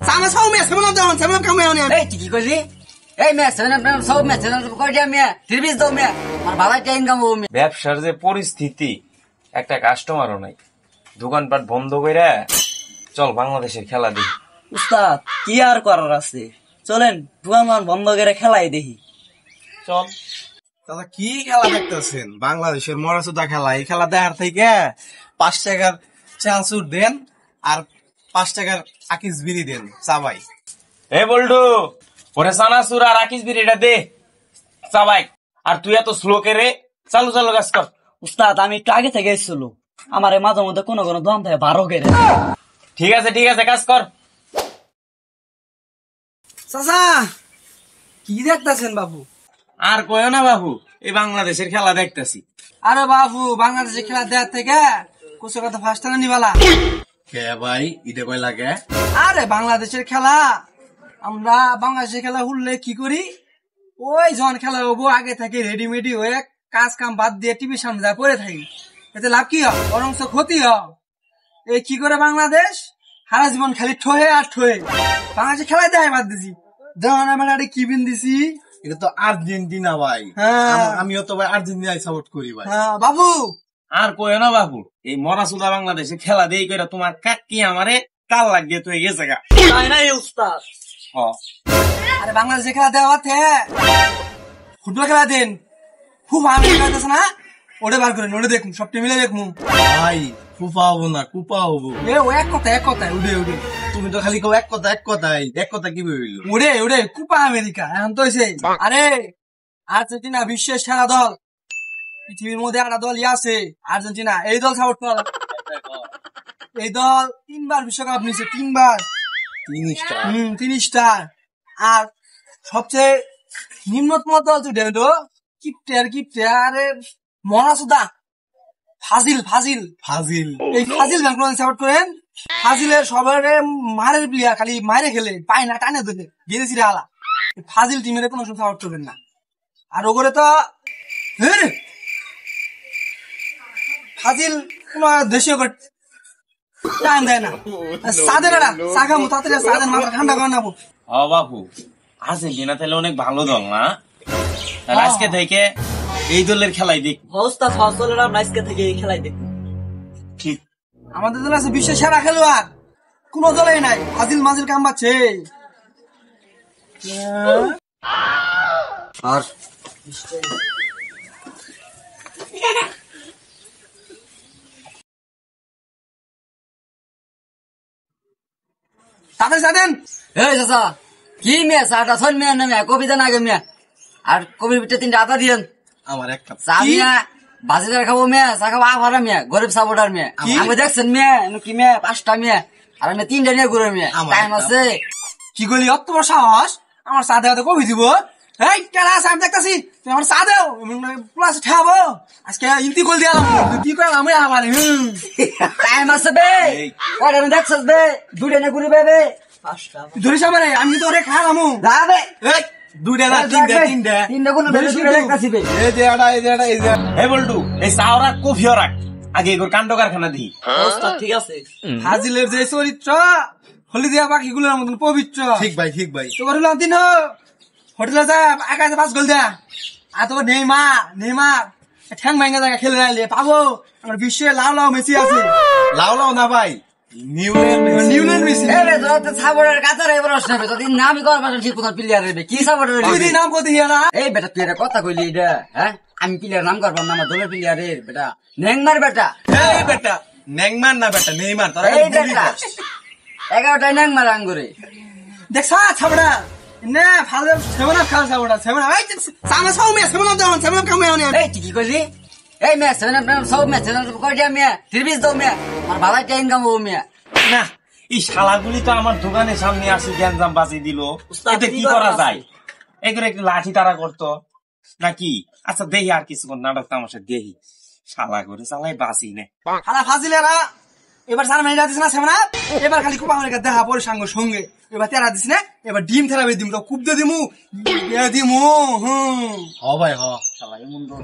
sama sau mẹ xem nó cam mèo nè. এই তুই কি কইলি? এই মেয়ে সেভেন সব মেয়ে সেভেন কই দিয়া মেয়ে ত্রিবিশ দাও মেয়ে আর ভালো টাইম কামাবো মেয়ে। ব্যবসার যে পরিস্থিতি, একটা কাস্টমারও নাই, দোকানপাট বন্ধ কইরা চল বাংলাদেশের খেলা দেখি। উস্তাদ কি আর করার আছে, চলেন দোকান বন্ধ করে খেলাই দেখি। চল। দাদা কি খেলা দেখতেছেন? বাংলাদেশের মরাচুদা খেলা। এই খেলা দেখার থেকে 5 টাকার চানাচুর দেন আর 5 টাকার আকিস বিড়ি দেন চাবাই। এ বল্টু, ওরে সানাসুর আর আকিস বিড়িটা দে চাবাই। আর তুই এত স্লো কে রে, চালু চালু কাজ কর। উস্তাদ আমি একটু আগে থেকে এসেছিল, আমার মাঝে মধ্যে কোনো কোনো দোকান থেকে 12 করে। ঠিক আছে কাজ কর। চাচা কি দেখতেছেন বাবু? আর কয়ও না বাবু, এই বাংলাদেশের খেলা দেখতেছি। আরে বাবু, বাংলাদেশের খেলা দেখার থেকে কুসো কথা ফার্স্ট টানা নিবালা। কে ভাই ইটা কই লাগে? আরে বাংলাদেশের খেলা, আমরা বাংলাদেশের খেলা হুললে কি করি, ওই জন খেলা হবো আগে থেকে রেডিমেডি হয়ে কাজ কাম বাদ দিয়ে টিভির সামনে যা পড়ে থাকি, এতে লাভ কি হয়? বরং ক্ষতি হয়। এই কি করে বাংলাদেশ সারা জীবন খালি ঠোহে আর ঠোহে। বাংলাদেশের খেলায় দেয় বাদ দিছি, যেমন আমার আরে কি বিন দিছি। এটা তো আর্জেন্টিনা ভাই। হ্যাঁ আমিও তো ভাই আর্জেন্টিনায় সাপোর্ট করি ভাই। হ্যাঁ বাবু। আর কয়ও না বাবু, এই মরাচুদা বাংলাদেশে খেলা দেই করে তোমার কাকি আমারে কাল লাগিয়ে তুই গেছে গা। তাই না উস্তাদ? আরে বাংলাদেশের খেলা দেওয়া থেকে ফুটবল খেলা দেন, খুব আমি খেলা আছে না, ওটা বার করেন, ওটা দেখুন, সবটি মিলে দেখুন। ভাই ফুফা হবো না কুপা হবো। এ ও এক কথায় উড়ে তুমি তো খালি এক কথা কি বললো? উড়ে কুপা আমেরিকা এখন তো হয়েছে। আরে আর্জেন্টিনা বিশ্বের সেরা দল, পৃথিবীর মধ্যে একটা দল আছে আর্জেন্টিনা, এই দল সাপোর্ট কর। এই দল 3 বার বিশ্বকাপ নিয়েছে, 3 বার। 3 স্টার। আর সবচেয়ে নিম্নতম দল যেটা হলো কিপ্টে আরে মরাচুদা ফাজিল। এই ফাজিল ব্যাংক সাপোর্ট করেন। ফাজিলের সবার মারের প্লেয়ার, খালি মারে খেলে, পায় না, টানে ধরে গেড়েছি আলা। ফাজিল টিমের কোনো সাপোর্ট করবেন না। আর ওগুলো তো ফাজিল কোন দেশীয় টাইম দেয় না। সাদের সাগামু তাড়াতাড়ি, সাদের মাথা ঠান্ডা করে নেবো। ও বাবু, আর্জেন্টিনা তাহলে অনেক ভালো দল না? তাহলে আজকে থেকে এই দলের খেলাই দেখ। উস্তাদ চলেন আমরা আজকে থেকে এই খেলাই দেখি। ঠিক। আমাদের দল আছে বিশ্বের সেরা খেলোয়াড়, কোন দলেই নাই। ফাজিল মাজিল কাম পাচ্ছে। আর সাদেন এই চাচা কি মেয়ে চাটা ছন মেয়ে না মেয়ে কবিতা না আগে মেয়ে আর কবির ভিতরে 3টা আটা দিয়েন। আমার এক কাপ চা মেয়ে বাজিদার খাবো মেয়ে, চা খাবো আভারা মেয়ে, গরিব সাপোর্টার মেয়ে। আমি দেখছেন মেয়ে কি মেয়ে 5টা মেয়ে আর আমি 3টা নিয়ে ঘুরে মেয়ে। টাইম আছে কি করলি? অত বড় সাহস আমার চা দেওয়াতে কবি দিব? এই কেনা আছে আমি দেখতেছি, তুই আমার চা দেও প্লাস ঠাবো। আজকে ইন্তি কল দিয়ে কি করে আমি আবার টাইম আছে বে কয়টা দেখছিস বে 2টা নিয়ে ঘুরে বে 5টা ধরিস আমার, আমি তো ওরে খাওয়ামু যাবে 2টা না 3টা কোনো বেশি দূরে দেখতাছি বে। এই যে হে বল্টু, এই চাওরা কফিও রাখ, আগে এগুলো কাণ্ড কারখানা দিই। উস্তাদ ঠিক আছে। ফাজিলের যে চরিত্র হলদিয়া পাখিগুলোর মতন পবিত্র। ঠিক ভাই তোমার হলো দিন হোটেলে যা আকাশে 5 গোল দেয়া, আর তোমার নেইমার ঠ্যাং ভাঙ্গা জায়গা খেলে রাইলে পাবো। আমার বিশ্বে লাউ মেসি আছে। লাও না ভাই, নিউল্যান্ড মেসি। এরে তোতে সাপোর্টার কাতারে প্রশ্ন হবে যদি নামই করবা ঠিক কোন প্লেয়ার রে কি সাপোর্টার তুই দি নাম কত হিয়া না? এই বেটা তুই এটা কথা কইলি এটা হ্যাঁ? আমি প্লেয়ার নাম করব না, আমার দলের প্লেয়ারের বেটা নেংমার বেটা। এই বেটা নেইমার না বেটা নেইমার, তোরা এই বেটা 11টা নেংমার আঙ্গুরে দেখছা ছাবড়া নে ফালে সেমনা খাওয়া ছাবড়া সেমনা এই সামা সাউ মে সেমনা দাও সেমনা কাম মেও নে। এই তুই কি কইলি? এই ম্যাচ সব ম্যাচ কই দিয়া মেয়ে 30 দাও মেয়ে আর ভালো টাইম কামাবো মেয়ে। না, এই শালাগুলি তো আমার দোকানের সামনে আসি গ্যাঞ্জাম বাজি দিল, এতে কি করা যায়? এগুলো একটু লাঠি তারা করতো নাকি? আচ্ছা দেখি আর কিছুক্ষণ নাটক তামাশা দেখি, শালা করে চালাই বাঁচি নে। খালা ফাজিলেরা এবার সারা মেরা দিছ না সেমনা, এবার খালি কুপা আমারে দেখা পরে সঙ্গে এবার তেরা দিছ না, এবার ডিম থেরাবে দিম তো কুপ দে দিমু দিমু। ভাই শালা এমন দল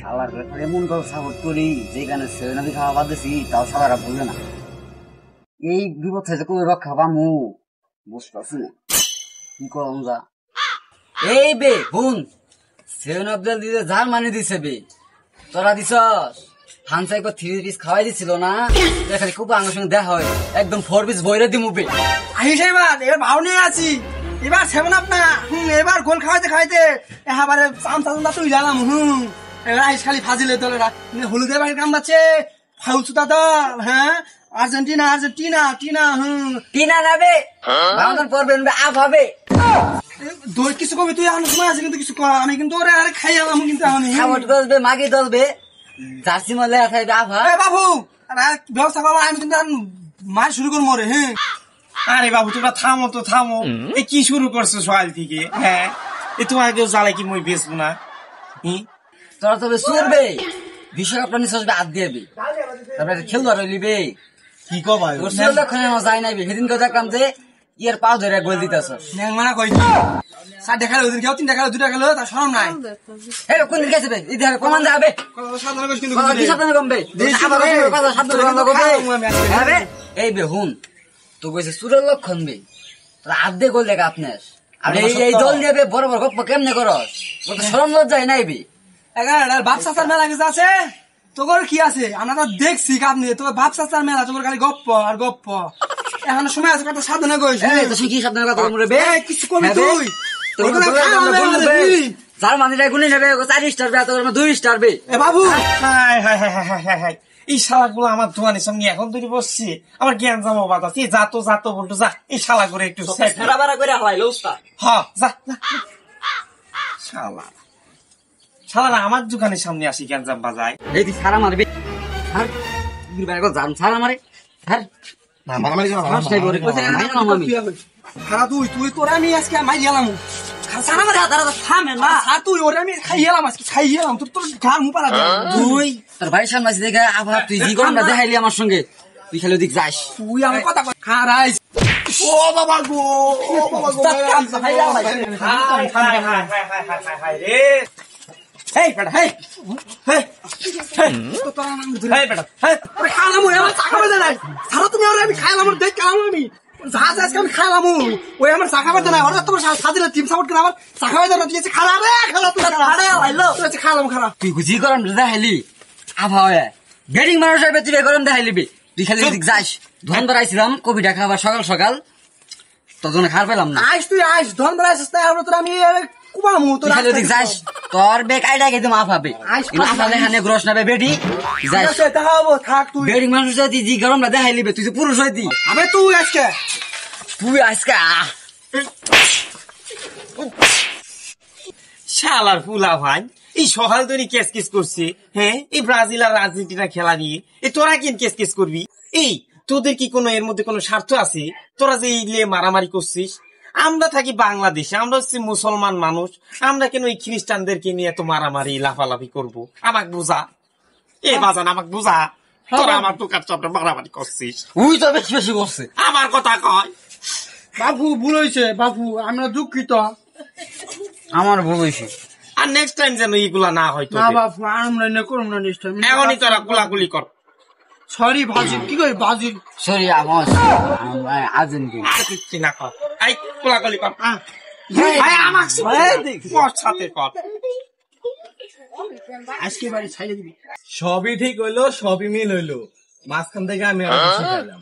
শালার এমন দল সাপোর্ট করি যেখানে সেনাবি খাওয়া বাদ দিছি তাও শালারা বুঝে না। এই বিপদ থেকে কই রক্ষা পামু? বুঝতেছি না কি করুন যা। এই বে হুন 7 দিতে জার্মানি দিছে বে, তোরা দিছস হানসাই কো 3 পিস খাওয়াই দিছিল না, খালি খুব আমার সঙ্গে দেখা হয় একদম 4 পিস বইরে দিমু বে। আহিস এবার ভাও নিয়ে আছি, এবার সেভেন আপ না, এবার গোল খাওয়াইতে খাওয়াইতে এবারে চামচা তুই জানাম। এবার আহিস খালি ফাজিলে দলেরা হলুদের বাড়ির কাম বাচ্ছে ফাউসুতা দল। হ্যাঁ আর্জেন্টিনা আর্জেন্টিনা টিনা টিনা নাবে বাউন্ডার পড়বেন আপ হবে। দই কিছু কবি তুই আমার সময় আছে কিন্তু কিছু কর, আমি কিন্তু ওরে আরে খাই আলাম কিন্তু আমি সাপোর্ট করবে মাগি দলবে জার্সি মলে থাকবে আভা। এ বাবু আরে ব্যবস্থা করো, আমি কিন্তু মার শুরু করবো রে। হ্যাঁ আরে বাবু তোমরা থামো তো থামো, এই কি শুরু করছো সকাল থেকে? হ্যাঁ এ তোমার কেউ জ্বালাই কি মই বেচবো না? তোরা তবে চুরবে বিশ্বকাপটা নিয়ে আসবে হাত দিয়ে তারপরে খেলবার লিবে কি কো ভাই লক্ষণে যায় নাই। সেদিন কেউ দেখলাম যে ইয়ের পা ধরে গোল দিতেছ মানা কই সাত দেখালো ওদিন কেউ 3টা খেলো 2টা খেলো তার শরম নাই। এই কোন দিকে যাবে এই দেখো কমান যাবে কি সাবধানে কমবে আবার সাবধানে কমবে। এই বে হুন তো কইছে চুরের লক্ষণ বে তোরা হাত দিয়ে গোল দেখা আপনার। আর এই দল নেবে বড় বড় গপ্প কেমনে করস, ও তো শরম লজ্জায় নাই বে। এগার বাপ চাচার মেলা কিছু আছে তোর কি আছে? আমরা তো দেখছি কাপনি তোর বাপ চাচার মেলা, তোর খালি গপ্প আর গপ্প। এখন সময় আছে কত সাবধানে কইস। তো সে কি সাবধানে কথা বলবে বে কিছু কবি তুই জার্মানিরা গুলি নেবে 4 স্টার বে, তোর 2 স্টার বে। এ বাবু এই শালাগুলো আমার দোকানের সামনে এখন তৈরি বসছি, আমার জ্ঞান জামা বাতাসি যাতো বলতো যা এই শালা করে একটু শালারা আমার দোকানের সামনে আসি জ্ঞান জাম বাজায়। এই তুই সারা মারবে সারা মারে না মারামারি করো না। খারা তুই তুই তোরা আমি আজকে মাই গেলাম সারা মারে থামে না আর তুই ওরে আমি খাই গেলাম আজকে খাই গেলাম তোর তোর ঘাড় মুখ পাড়া তুই তোর ভাইয়ের সামনে আছে দেখে আবার তুই জি গরমটা দেখাইলি আমার সঙ্গে, তুই খালি ওদিক যাস। তুই আমার কথা খারাইস ও বাবা গো এই বেটা হেই হেই খাইলাম আমার চাকা বাজে নাই সারা তুমি আমি খাইলাম দেখ খাইলাম আমি জাহাজ আজকে আমি খাইলাম ওই আমার চাকা বাজে নাই হঠাৎ তোমার সাজিলে টিম সাপোর্ট করে আমার চাকা বাজে না তুই খারা রে খেলা তুই খাইলাম খারাপ তুই জি গরম দেখাইলি আবহাওয়া ব্যাটিং মানুষ হবে তুই গরম দেখাইলি তুই খালি ওদিক যাস। ধন ধরাইছিলাম কবিটা খাবার সকাল সকাল তোর জন্য খাবার পেলাম না। আইস তুই আইস ধন বেড়াইছিস তাই আমরা তোর আমি কুবামু তোর খালি ওদিক যাস তোর বে কাইডা গেতে মাফ হবে আফালে খানে গ্রস নেবে বেটি যাস দেখাবো থাক তুই ব্যাটিং মানুষ তুই জি গরমটা দেখাইলি তুই যে পুরুষ হইতি আবে তুই আজকে শালার ফুলা ভাই এই সকাল তৈরি কেস কেস করছে। হ্যাঁ এই ব্রাজিল আর আর্জেন্টিনা খেলা নিয়ে এই তোরা কেন কেস কেস করবি? এই তোদের কি কোনো এর মধ্যে কোনো স্বার্থ আছে? তোরা যে এই নিয়ে মারামারি করছিস, আমরা থাকি বাংলাদেশে, আমরা হচ্ছে মুসলমান মানুষ, আমরা কেন এই খ্রিস্টানদেরকে নিয়ে এত মারামারি লাফালাফি করবো? আমাকে বুঝা এ বাজান আমাকে বুঝা, তোরা আমার দোকান সামনে মারামারি করছিস। ওই তো বেশি বেশি করছে আমার কথা কয় বাবু ভুল হয়েছে বাবু আমরা দুঃখিত। আমার ভুল হয়েছে আর নেক্সট টাইম যেন এইগুলা না হয়। না বাবু আমরা না করুন না নেক্সট টাইম এখনই তোরা কোলাকুলি কর। সরি বাজিল কি কই বাজিল সরি আমার আর্জেন্টিনা আর কিচ্ছু না কর, এই কোলাকুলি কর। ভাই আমাকে তোর সাথে কর। আজকে বাড়ি ছাইড়ে দিবি। সবই ঠিক হইলো, সবই মিল হইলো, মাঝখান থেকে আমি আর কিছু খাইলাম।